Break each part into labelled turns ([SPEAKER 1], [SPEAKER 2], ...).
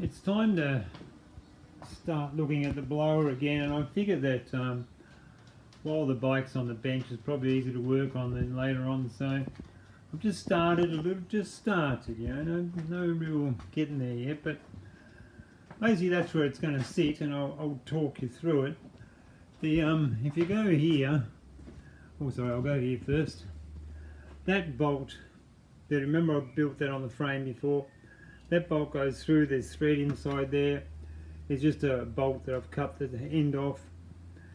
[SPEAKER 1] it's time to start looking at the blower again, and I figured that while the bike's on the bench it's probably easier to work on than later on, so I've just started you know, no real getting there yet, but basically that's where it's going to sit, and I'll talk you through it. The if you go here, oh sorry, I'll go here first. That bolt, remember I built that on the frame before, that bolt goes through, there's thread inside there. It's just a bolt that I've cut the end off,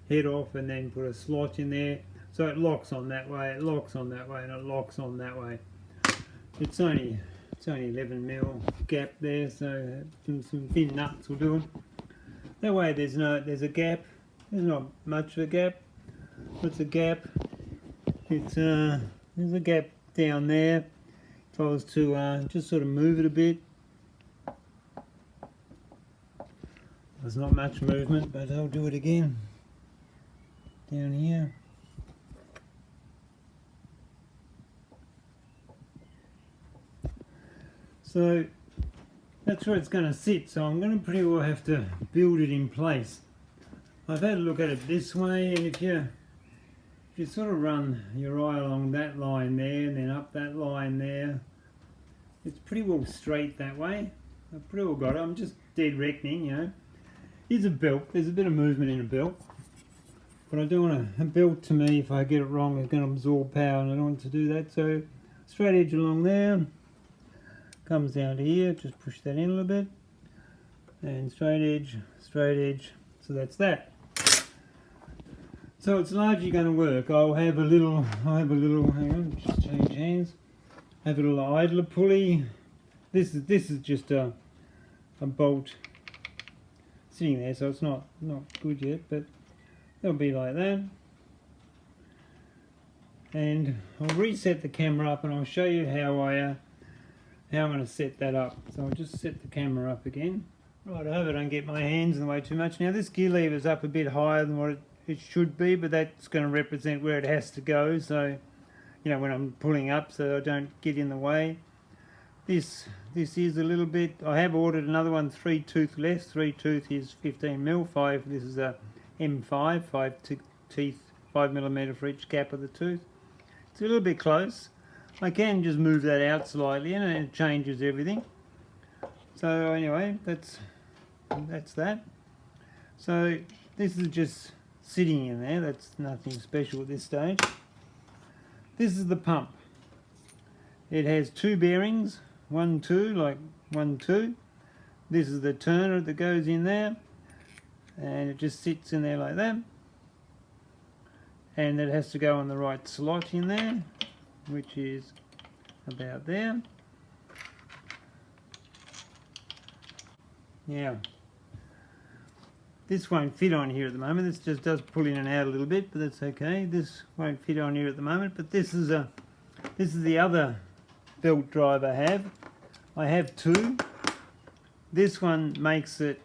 [SPEAKER 1] head off, and then put a slot in there, so it locks on that way, it locks on that way, and it locks on that way. It's only 11mm gap there, so some thin nuts will do it. That way there's a gap. There's not much of a gap. What's a gap? It's there's a gap down there. If I was to just sort of move it a bit, there's not much movement, but I'll do it again. Down here. So that's where it's going to sit, so I'm going to pretty well have to build it in place. I've had a look at it this way, and if you sort of run your eye along that line there and then up that line there, it's pretty well straight that way. I've pretty well got it. I'm just dead reckoning, you know. Here's a belt. There's a bit of movement in a belt, but I do want a belt, to me, if I get it wrong, it's going to absorb power, and I don't want to do that. So straight edge along there, comes down to here, just push that in a little bit, and straight edge, so that's that. So it's largely going to work. I'll have a little, hang on, just change hands, have a little idler pulley. This is just a bolt sitting there, so it's not good yet, but it'll be like that. And I'll reset the camera up, and I'll show you how I'm going to set that up. So I'll just set the camera up again. Right, I hope I don't get my hands in the way too much. Now this gear lever is up a bit higher than what it should be, but that's going to represent where it has to go, so you know, when I'm pulling up, so I don't get in the way. This is a little bit, I have ordered another one 3-tooth less. 3-tooth is 15mm, this is a M5, 5 teeth, 5mm for each gap of the tooth. It's a little bit close. I can just move that out slightly and it changes everything. So anyway, that's that. So this is just sitting in there, that's nothing special at this stage. This is the pump. It has two bearings, 1, 2, like 1, 2. This is the turner that goes in there, and it just sits in there like that. And it has to go on the right slot in there, which is about there. Now, this won't fit on here at the moment. This just does pull in and out a little bit, but that's okay. This won't fit on here at the moment, but this is the other belt drive I have. I have two. This one makes it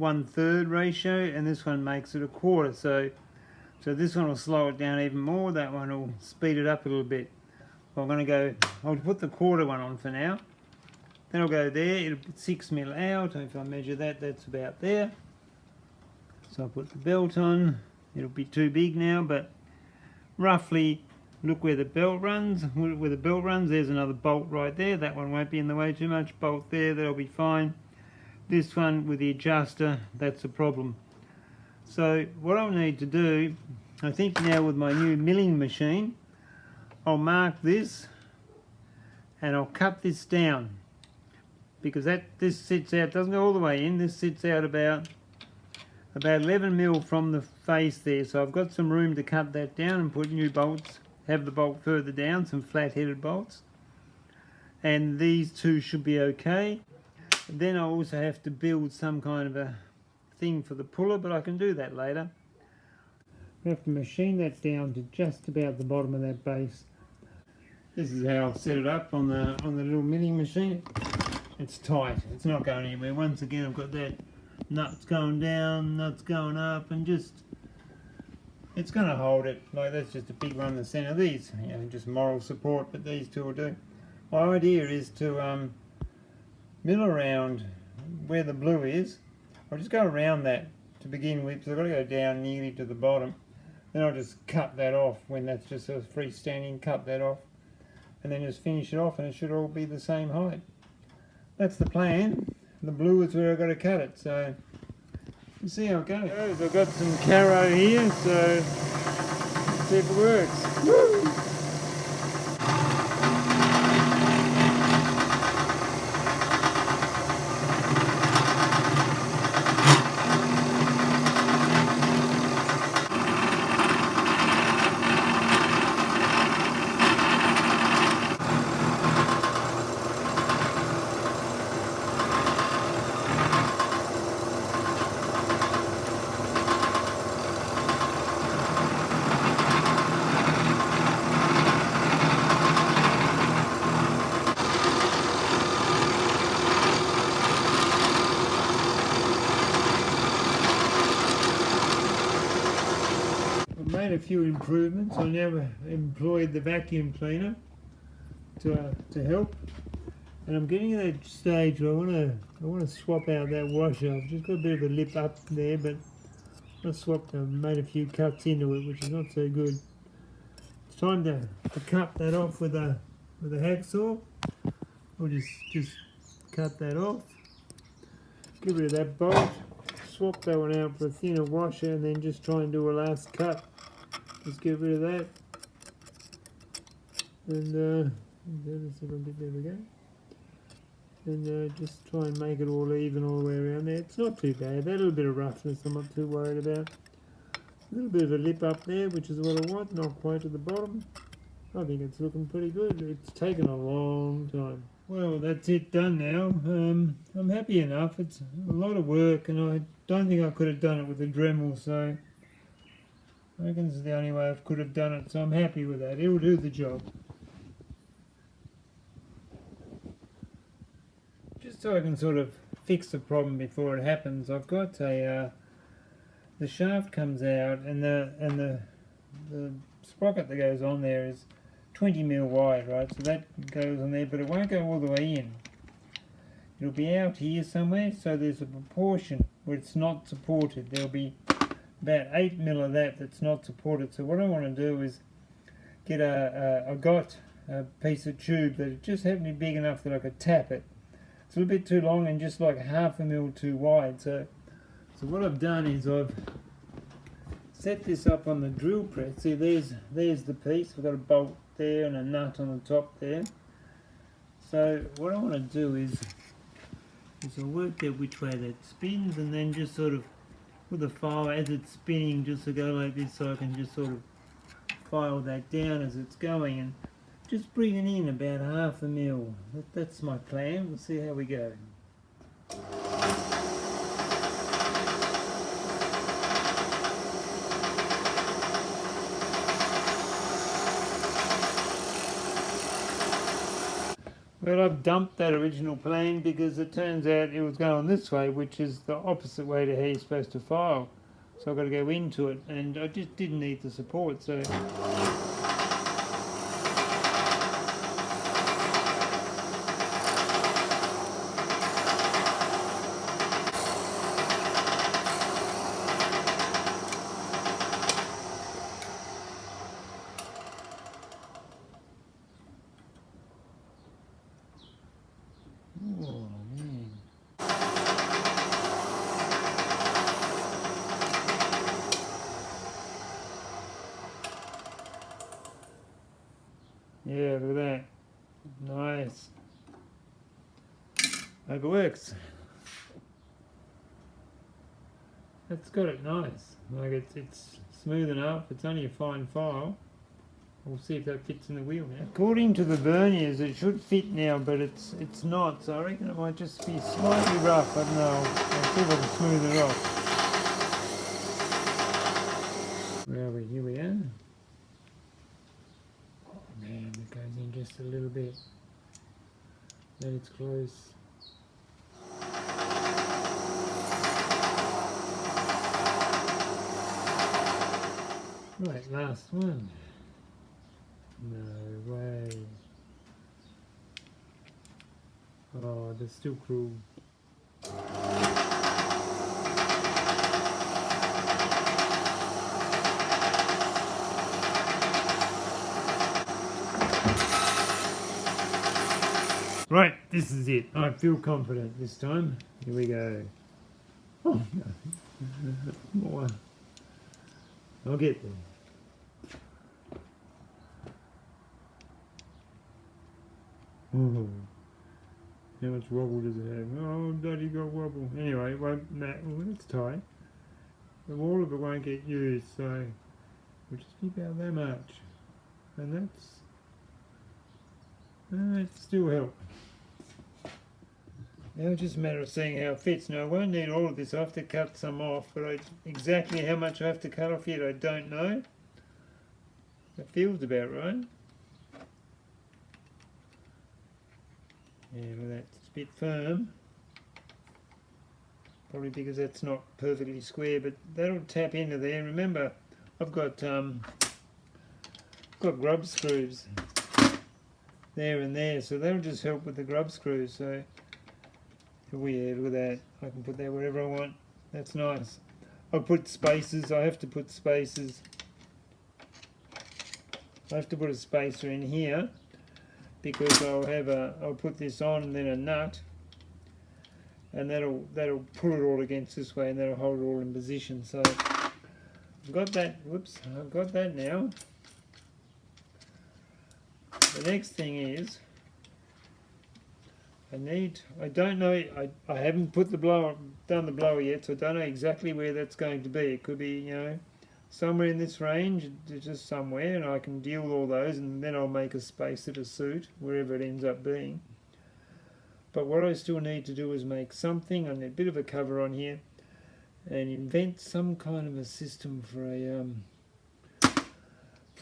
[SPEAKER 1] 1/3 ratio, and this one makes it 1/4. So this one will slow it down even more. That one will speed it up a little bit. Well, I'll put the 1/4 one on for now. Then I'll go there. It'll be 6mm out. If I measure that, that's about there. So I'll put the belt on. It'll be too big now, but roughly look where the belt runs. Where the belt runs, there's another bolt right there. That one won't be in the way too much. Bolt there, that'll be fine. This one with the adjuster, that's a problem. So what I'll need to do, I think now with my new milling machine, I'll mark this and I'll cut this down, because this sits out, doesn't go all the way in, this sits out about 11mm from the face there, so I've got some room to cut that down and put new bolts, have the bolt further down, some flat-headed bolts, and these two should be okay. Then I also have to build some kind of a thing for the puller, but I can do that later. I have to machine that down to just about the bottom of that base. This is how I'll set it up on the little milling machine. It's tight, it's not going anywhere. Once again, I've got that nuts going down, nuts going up, and just it's going to hold it. Like, that's just a big one in the centre. These, you know, just moral support, but these two will do. My idea is to mill around where the blue is, I'll just go around that to begin with, because I've got to go down nearly to the bottom. Then I'll just cut that off when that's just a freestanding, cut that off, and then just finish it off, and it should all be the same height. That's the plan. The blue is where I've got to cut it, so we'll see how it goes. I've got some caro here, so let's see if it works. Woo! Made a few improvements. I now employed the vacuum cleaner to help, and I'm getting to that stage where I want to swap out that washer. I've just got a bit of a lip up there, but I've made a few cuts into it, which is not so good. It's time to cut that off with a hacksaw. I'll just cut that off. Get rid of that bolt. Swap that one out for a thinner washer, and then just try and do a last cut. Just get rid of that, and there we go. And just try and make it all even all the way around there. It's not too bad. That little bit of roughness I'm not too worried about. A little bit of a lip up there, which is what I want, not quite to the bottom. I think it's looking pretty good. It's taken a long time. Well, that's it done now. I'm happy enough. It's a lot of work, and I don't think I could have done it with a Dremel, so I reckon this is the only way I could have done it, so I'm happy with that. It'll do the job. Just so I can sort of fix the problem before it happens, I've got the shaft comes out, and the sprocket that goes on there is 20mm wide, right? So that goes on there, but it won't go all the way in. It'll be out here somewhere, so there's a proportion where it's not supported. There'll be about 8mm of that's not supported. So what I want to do is get I got a piece of tube that it just happened to be big enough that I could tap it. It's a little bit too long and just like 1/2 mm too wide. So what I've done is I've set this up on the drill press. See, there's the piece. I've got a bolt there and a nut on the top there. So what I want to do is I'll work out which way that spins, and then just sort of with the file as it's spinning, just to go like this, so I can just sort of file that down as it's going, and just bring it in about 1/2 mm. That's my plan. We'll see how we go. Well, I've dumped that original plan because it turns out it was going this way, which is the opposite way to how you're supposed to file. So I've got to go into it, and I just didn't need the support, so... Oh, man. Yeah, look at that. Nice. Hope it works. That's got it nice. Like it's smooth enough. It's only a fine file. We'll see if that fits in the wheel now. According to the verniers, it should fit now, but it's not. So I reckon it might just be slightly rough. I don't know. I'll see if I can smooth it off. Where are we? Here we are. Oh man, it goes in just a little bit. Then it's close. Right, last one. No way. Oh, that's still cruel. this is it. I feel confident this time. Here we go. Oh, no. More. I'll get there. Oh, how much wobble does it have? Oh, bloody got wobble. Anyway, it won't matter. Well, that's tight. But all of it won't get used, so we'll just keep out that much. And that's still help. Now it's just a matter of seeing how it fits. Now I won't need all of this. I have to cut some off, but exactly how much I have to cut off yet I don't know. It feels about right. Yeah, well, that's a bit firm. Probably because that's not perfectly square, but that'll tap into there. Remember, I've got grub screws there and there, so that'll just help with the grub screws. So, oh yeah, look at that. I can put that wherever I want. That's nice. I'll put spacers. I have to put spacers. I have to put a spacer in here, because I'll put this on and then a nut, and that'll pull it all against this way, and that'll hold it all in position. So I've got that. Whoops, I've got that now. The next thing is I don't know. I haven't put done the blower yet, so I don't know exactly where that's going to be. It could be, somewhere in this range, just somewhere, and I can deal with all those, and then I'll make a spacer to suit wherever it ends up being. But what I still need to do is make something, and a bit of a cover on here, and invent some kind of a system for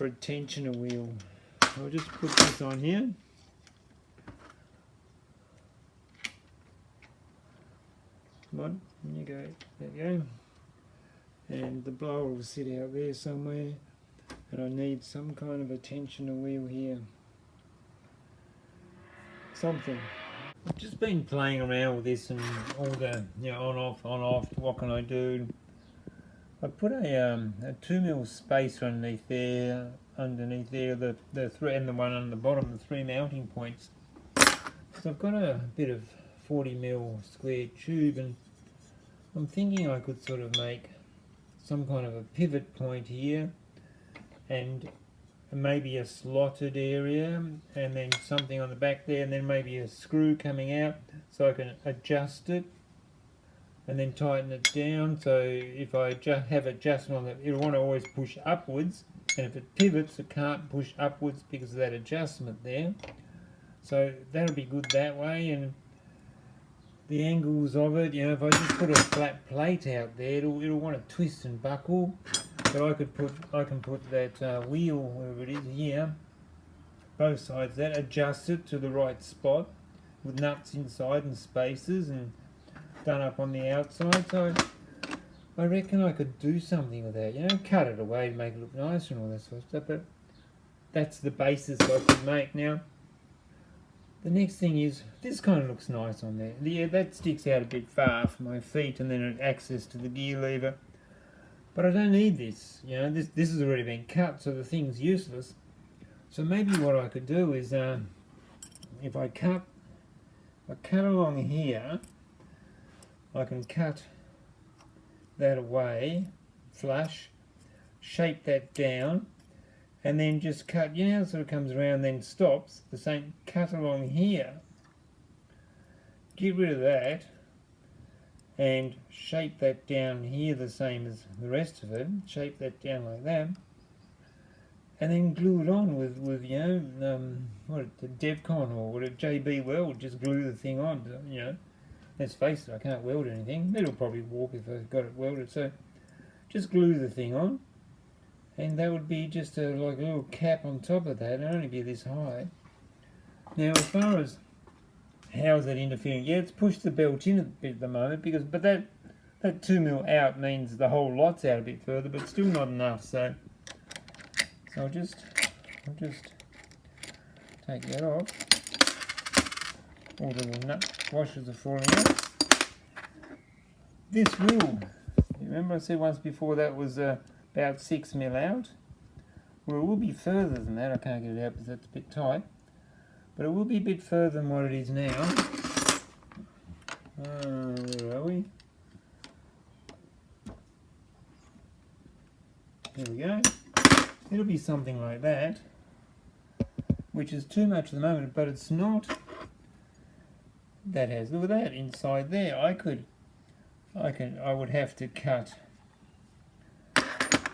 [SPEAKER 1] a tensioner wheel. I'll just put this on here. Come on, in you go. There you go. And the blower will sit out there somewhere, and I need some kind of a tensioner wheel here. Something. I've just been playing around with this and all the on off. What can I do? I put a 2mm spacer underneath there, the three, and the one on the bottom, the 3 mounting points. So I've got a bit of 40mm square tube, and I'm thinking I could sort of make some kind of a pivot point here, and maybe a slotted area, and then something on the back there, and then maybe a screw coming out so I can adjust it and then tighten it down. So if I have adjustment on it, it'll want to always push upwards, and if it pivots it can't push upwards because of that adjustment there. So that'll be good that way. And the angles of it, if I just put a flat plate out there, it'll want to twist and buckle. But I can put that wheel, wherever it is here, both sides, that adjust it to the right spot with nuts inside and spacers and done up on the outside. So I reckon I could do something with that, cut it away to make it look nicer and all that sort of stuff. But that's the basis I could make. Now the next thing is, this kind of looks nice on there. Yeah, that sticks out a bit far from my feet, and then an access to the gear lever. But I don't need this. This has already been cut, so the thing's useless. So maybe what I could do is, if I cut along here, I can cut that away, flush, shape that down, and then just cut, it sort of comes around then stops, the same, cut along here, get rid of that, and shape that down here the same as the rest of it, shape that down like that, and then glue it on with the Devcon or what, JB Weld, just glue the thing on, let's face it, I can't weld anything, it'll probably warp if I got it welded, so just glue the thing on. And that would be just like a little cap on top of that. It'd only be this high. Now, as far as how is that interfering? Yeah, it's pushed the belt in a bit at the moment, but that 2mm out means the whole lot's out a bit further, but still not enough. So I'll just take that off. All the little nut washers are falling out. This wheel, remember I said once before that was about 6mm out. Well, it will be further than that. I can't get it out because that's a bit tight. but it will be a bit further than what it is now. Where are we? There we go. It'll be something like that, which is too much at the moment, but it's not. That has, look at that inside there. I would have to cut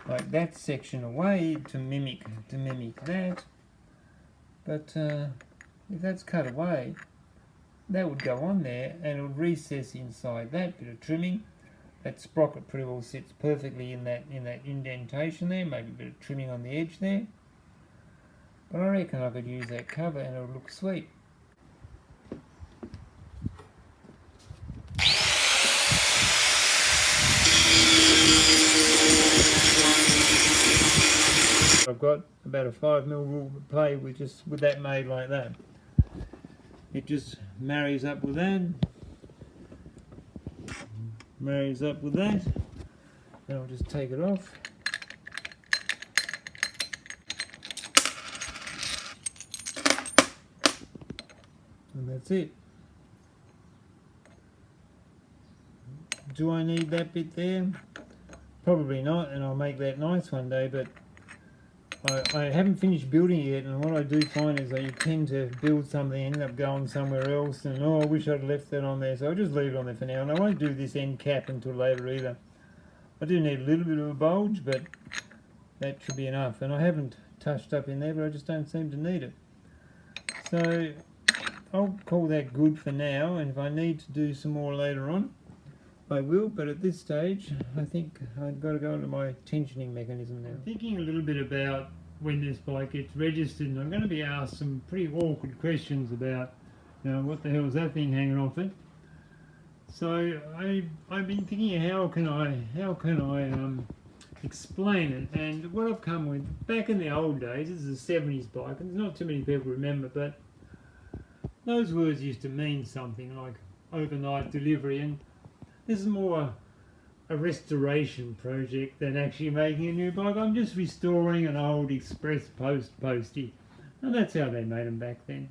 [SPEAKER 1] like that section away to mimic that. But if that's cut away, that would go on there and it would recess inside that bit of trimming. That sprocket pretty well sits perfectly in that indentation there, maybe a bit of trimming on the edge there. But I reckon I could use that cover and it would look sweet. I've got about a 5mm rule to play with, just with that made like that. It just marries up with that. Marries up with that. Then I'll just take it off. And that's it. Do I need that bit there? Probably not, and I'll make that nice one day, but I haven't finished building it yet, and what I do find is that you tend to build something and end up going somewhere else, and oh, I wish I'd left that on there, so I'll just leave it on there for now, and I won't do this end cap until later either. I do need a little bit of a bulge, but that should be enough, and I haven't touched up in there, but I just don't seem to need it. So I'll call that good for now, and if I need to do some more later on, I will, but at this stage I think I've got to go into my tensioning mechanism now. I'm thinking a little bit about when this bike gets registered, and I'm going to be asked some pretty awkward questions about, you know, what the hell is that thing hanging off it? So I've been thinking, how can I explain it? And what I've come with, back in the old days, this is a 70s bike, and there's not too many people remember, but those words used to mean something like overnight delivery, and this is more a restoration project than actually making a new bike. I'm just restoring an old express postie, and that's how they made them back then.